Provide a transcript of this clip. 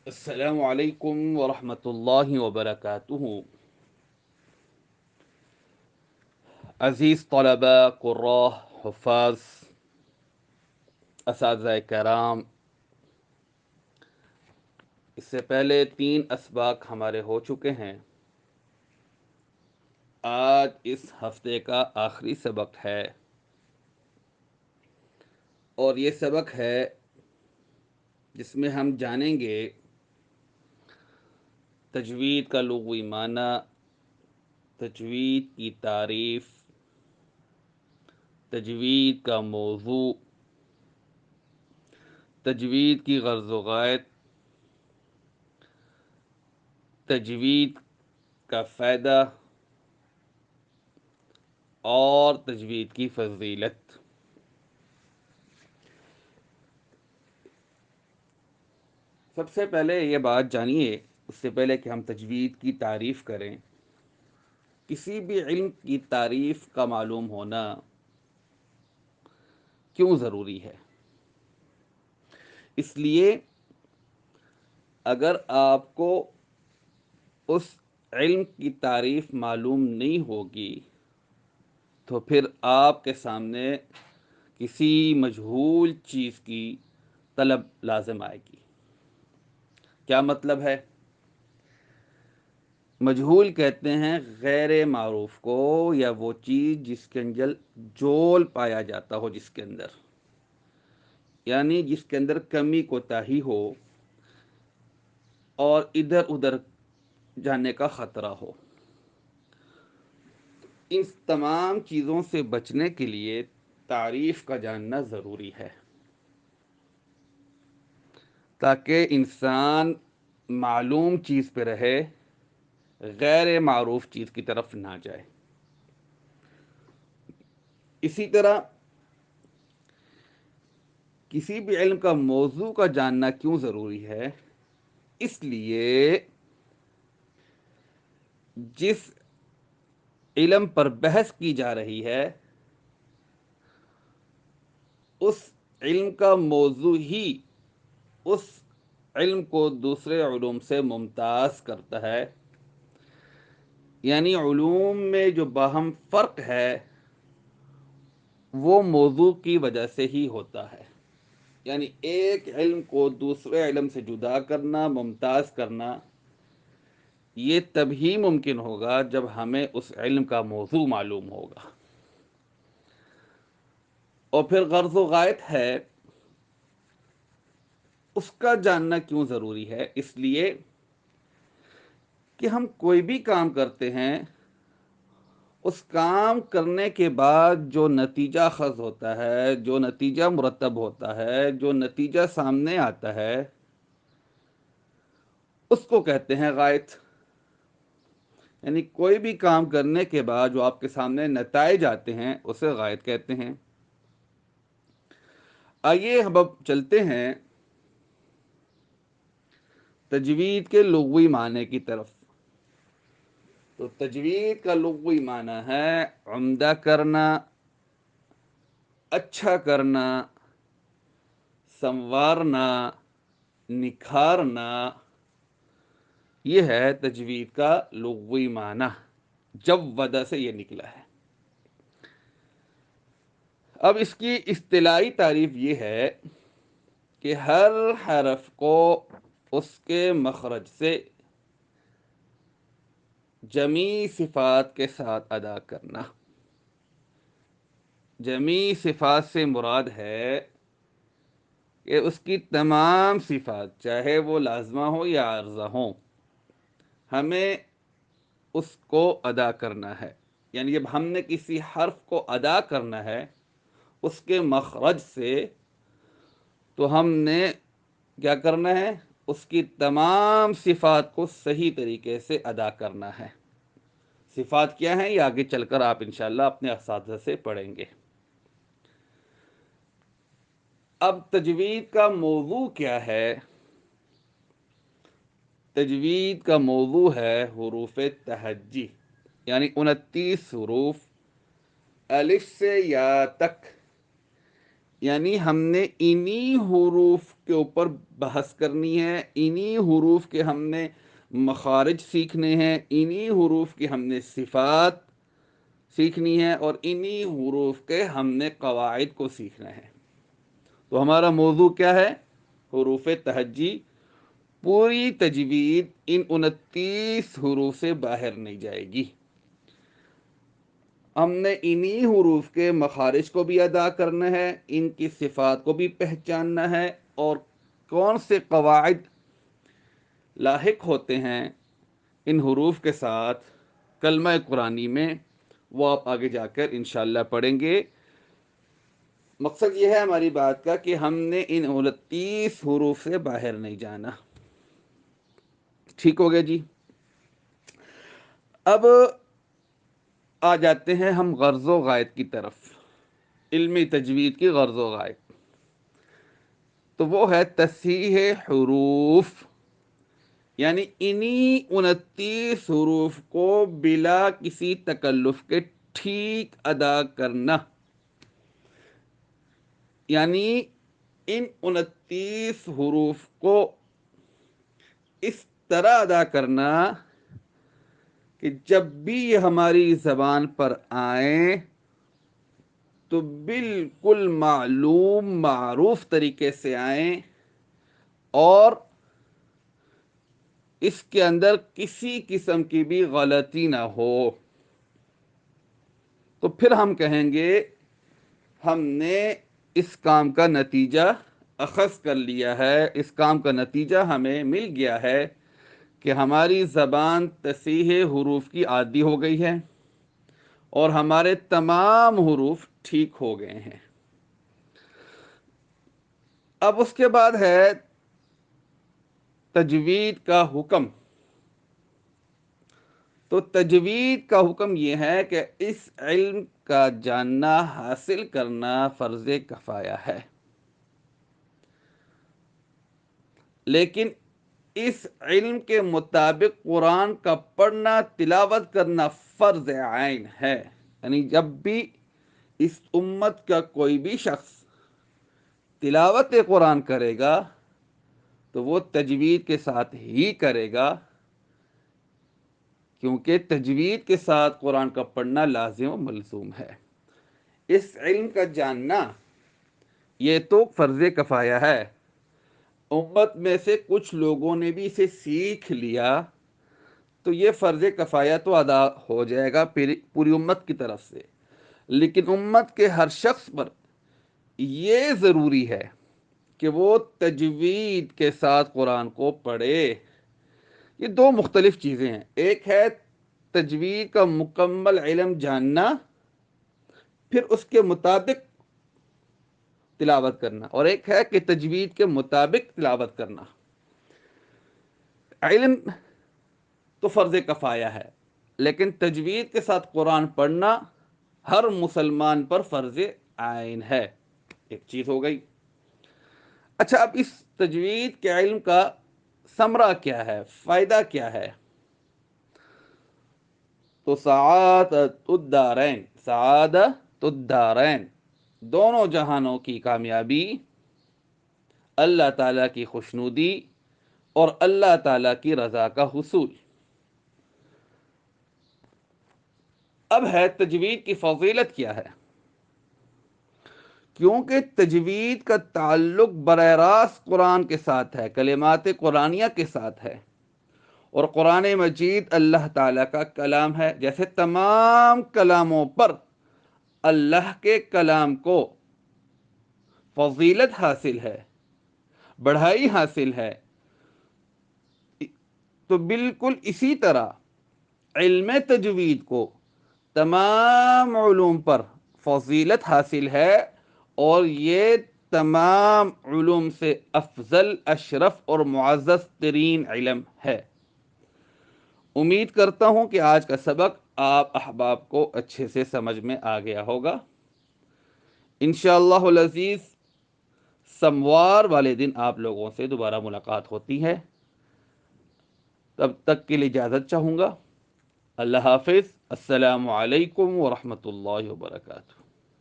السلام علیکم ورحمۃ اللہ وبرکاتہ۔ عزیز طلباء، قراء، حفاظ، اساتذہ کرام، اس سے پہلے 3 اسباق ہمارے ہو چکے ہیں۔ آج اس ہفتے کا آخری سبق ہے، اور یہ سبق ہے جس میں ہم جانیں گے تجوید کا لغوی معنی، تجوید کی تعریف، تجوید کا موضوع، تجوید کی غرض و غایت، تجوید کا فائدہ اور تجوید کی فضیلت۔ سب سے پہلے یہ بات جانیے، اس سے پہلے کہ ہم تجوید کی تعریف کریں، کسی بھی علم کی تعریف کا معلوم ہونا کیوں ضروری ہے؟ اس لیے اگر آپ کو اس علم کی تعریف معلوم نہیں ہوگی تو پھر آپ کے سامنے کسی مجہول چیز کی طلب لازم آئے گی۔ کیا مطلب ہے؟ مجہول کہتے ہیں غیر معروف کو، یا وہ چیز جس کے اندر جول پایا جاتا ہو، جس کے اندر یعنی جس کے اندر کمی کوتاہی ہو اور ادھر ادھر جانے کا خطرہ ہو۔ ان تمام چیزوں سے بچنے کے لیے تعریف کا جاننا ضروری ہے، تاکہ انسان معلوم چیز پہ رہے، غیر معروف چیز کی طرف نہ جائے۔ اسی طرح کسی بھی علم کا موضوع کا جاننا کیوں ضروری ہے؟ اس لیے جس علم پر بحث کی جا رہی ہے، اس علم کا موضوع ہی اس علم کو دوسرے علوم سے ممتاز کرتا ہے۔ یعنی علوم میں جو باہم فرق ہے وہ موضوع کی وجہ سے ہی ہوتا ہے۔ یعنی ایک علم کو دوسرے علم سے جدا کرنا، ممتاز کرنا، یہ تبھی ممکن ہوگا جب ہمیں اس علم کا موضوع معلوم ہوگا۔ اور پھر غرض و غایت ہے، اس کا جاننا کیوں ضروری ہے؟ اس لیے کہ ہم کوئی بھی کام کرتے ہیں، اس کام کرنے کے بعد جو نتیجہ خز ہوتا ہے، جو نتیجہ مرتب ہوتا ہے، جو نتیجہ سامنے آتا ہے، اس کو کہتے ہیں غایت۔ یعنی کوئی بھی کام کرنے کے بعد جو آپ کے سامنے نتائج آتے ہیں، اسے غایت کہتے ہیں۔ آئیے ہم اب چلتے ہیں تجوید کے لغوی معنی کی طرف۔ تو تجوید کا لغوی معنی ہے عمدہ کرنا، اچھا کرنا، سنوارنا، نکھارنا، یہ ہے تجوید کا لغوی معنی، جودہ سے یہ نکلا ہے۔ اب اس کی اصطلاحی تعریف یہ ہے کہ ہر حرف کو اس کے مخرج سے جمیع صفات کے ساتھ ادا کرنا۔ جمیع صفات سے مراد ہے کہ اس کی تمام صفات، چاہے وہ لازمہ ہو یا عارضہ ہوں، ہمیں اس کو ادا کرنا ہے۔ یعنی جب ہم نے کسی حرف کو ادا کرنا ہے اس کے مخرج سے، تو ہم نے کیا کرنا ہے؟ اس کی تمام صفات کو صحیح طریقے سے ادا کرنا ہے۔ صفات کیا ہیں یہ آگے چل کر آپ انشاءاللہ اپنے اساتذہ سے پڑھیں گے۔ اب تجوید کا موضوع کیا ہے؟ تجوید کا موضوع ہے حروف تہجی، یعنی 29 حروف الف سے یا تک یعنی ہم نے انہی حروف کے اوپر بحث کرنی ہے، انہی حروف کے ہم نے مخارج سیکھنے ہیں، انہی حروف کی ہم نے صفات سیکھنی ہے، اور انہی حروف کے ہم نے قواعد کو سیکھنا ہے۔ تو ہمارا موضوع کیا ہے؟ حروف تہجی۔ پوری تجوید ان 29 حروف سے باہر نہیں جائے گی۔ ہم نے انہی حروف کے مخارج کو بھی ادا کرنا ہے، ان کی صفات کو بھی پہچاننا ہے، اور کون سے قواعد لاحق ہوتے ہیں ان حروف کے ساتھ کلمہ قرآنی میں، وہ آپ آگے جا کر انشاءاللہ پڑھیں گے۔ مقصد یہ ہے ہماری بات کا کہ ہم نے ان 29 حروف سے باہر نہیں جانا۔ ٹھیک ہو گیا جی؟ اب آ جاتے ہیں ہم غرض و غائط کی طرف، علم تجوید کی غرض و غائط۔ تو وہ ہے تصحیح حروف، یعنی انہی 29 حروف کو بلا کسی تکلف کے ٹھیک ادا کرنا، یعنی ان 29 حروف کو اس طرح ادا کرنا کہ جب بھی یہ ہماری زبان پر آئیں تو بالکل معلوم معروف طریقے سے آئیں، اور اس کے اندر کسی قسم کی بھی غلطی نہ ہو۔ تو پھر ہم کہیں گے ہم نے اس کام کا نتیجہ اخذ کر لیا ہے، اس کام کا نتیجہ ہمیں مل گیا ہے کہ ہماری زبان تصحیح حروف کی عادی ہو گئی ہے، اور ہمارے تمام حروف ٹھیک ہو گئے ہیں۔ اب اس کے بعد ہے تجوید کا حکم۔ تو تجوید کا حکم یہ ہے کہ اس علم کا جاننا، حاصل کرنا فرض کفایہ ہے، لیکن اس علم کے مطابق قرآن کا پڑھنا، تلاوت کرنا فرض عین ہے۔ یعنی جب بھی اس امت کا کوئی بھی شخص تلاوت قرآن کرے گا تو وہ تجوید کے ساتھ ہی کرے گا، کیونکہ تجوید کے ساتھ قرآن کا پڑھنا لازم و ملزوم ہے۔ اس علم کا جاننا یہ تو فرض کفایہ ہے، امت میں سے کچھ لوگوں نے بھی اسے سیکھ لیا تو یہ فرض کفایہ تو ادا ہو جائے گا پوری امت کی طرف سے، لیکن امت کے ہر شخص پر یہ ضروری ہے کہ وہ تجوید کے ساتھ قرآن کو پڑھے۔ یہ دو مختلف چیزیں ہیں، ایک ہے تجوید کا مکمل علم جاننا، پھر اس کے مطابق تلاوت کرنا، اور ایک ہے کہ تجوید کے مطابق تلاوت کرنا۔ علم تو فرض کفایہ ہے، لیکن تجوید کے ساتھ قرآن پڑھنا ہر مسلمان پر فرض عین ہے۔ ایک چیز ہو گئی۔ اچھا، اب اس تجوید کے علم کا ثمرہ کیا ہے، فائدہ کیا ہے؟ تو سعادت الدارین، سعادت الدارین، دونوں جہانوں کی کامیابی، اللہ تعالیٰ کی خوشنودی اور اللہ تعالیٰ کی رضا کا حصول۔ اب ہے تجوید کی فضیلت کیا ہے؟ کیونکہ تجوید کا تعلق براہ راست قرآن کے ساتھ ہے، کلمات قرآنیہ کے ساتھ ہے، اور قرآن مجید اللہ تعالیٰ کا کلام ہے۔ جیسے تمام کلاموں پر اللہ کے کلام کو فضیلت حاصل ہے، بڑھائی حاصل ہے، تو بالکل اسی طرح علم تجوید کو تمام علوم پر فضیلت حاصل ہے، اور یہ تمام علوم سے افضل، اشرف اور معزز ترین علم ہے۔ امید کرتا ہوں کہ آج کا سبق آپ احباب کو اچھے سے سمجھ میں آ گیا ہوگا۔ انشاءاللہ العزیز سموار والے دن آپ لوگوں سے دوبارہ ملاقات ہوتی ہے، تب تک کے لیے اجازت چاہوں گا۔ اللہ حافظ، السلام علیکم ورحمۃ اللہ وبرکاتہ۔